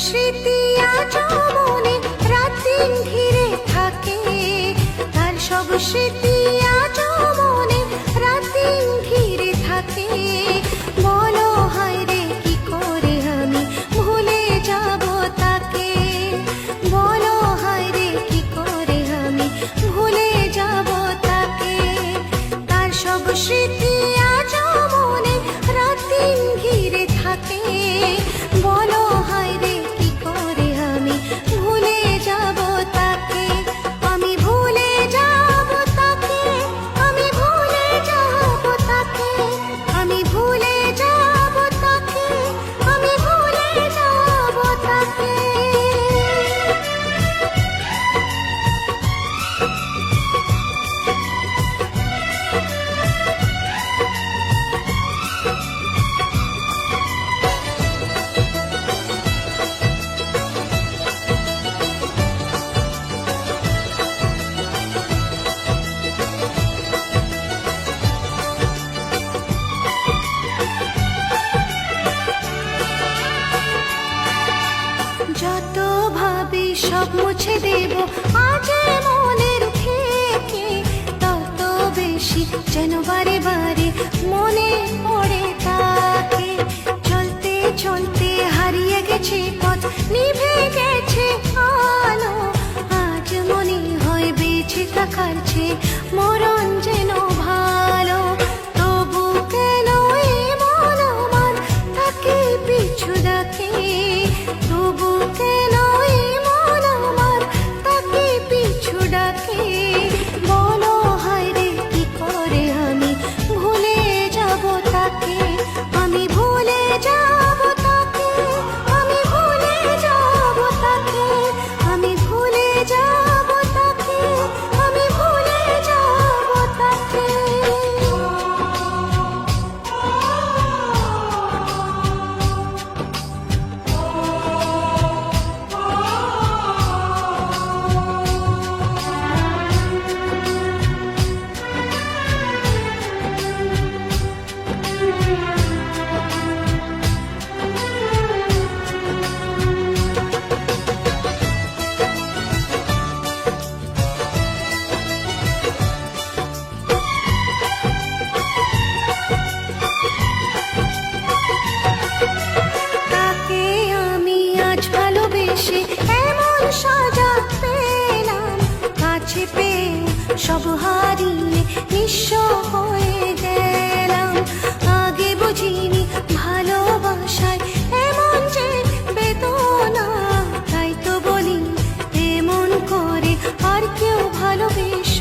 স্মৃতি আজ মনে রাত দিন ঘিরে থাকে, তার সব স্মৃতি আজ মনে রাত দিন ঘিরে থাকে। বলো হায় রে কি করে আমি ভুলে যাব তাকে, বলো হায় রে কি করে আমি ভুলে যাব তাকে। তার সব স্মৃতি আজ মনে রাত দিন ঘিরে থাকে, বলো হায় রে কি করে আমি ভুলে যাব তাকে। আমি ভুলে যাব তাকে, আমি ভুলে যাব তাকে, আমি ভুলে যাব তাকে, আমি ভুলে যাব তাকে। যত ভাবি সব মুছে দেব আজ মনের থেকে, তত বেশি যেন বারে বারে মনে পড়ে তাকে। চলতে চলতে হারিয়ে গেছে পথ, নিভে গেছে আলো, আজ মনে হয় বেঁচে থাকার চেয়ে মরণ যেন ভালো। তবু কেন এমন আমার তাকে পিছু ডাকে, তবু কেন এমন আমার তাকে পিছু ডাকে। বলো হায় রে কি করে আমি ভুলে যাব তাকে, আমি ভুলে যাব তাকে, আমি ভুলে যাব তাকে, আমি ভুলে যাব তাকে, আমি ভুলে যাব তাকে। তাকে আমি আজ ভালোবেসে এমন সাজা পেলাম, কাছে পেয়ে সব হারিয়ে নিঃস্ব হয়ে গেলাম। আগে বুঝিনি ভালোবাসায় এমন যে বেদনা, তাই তো বলি এমন করে আর কেউ ভালোবেসে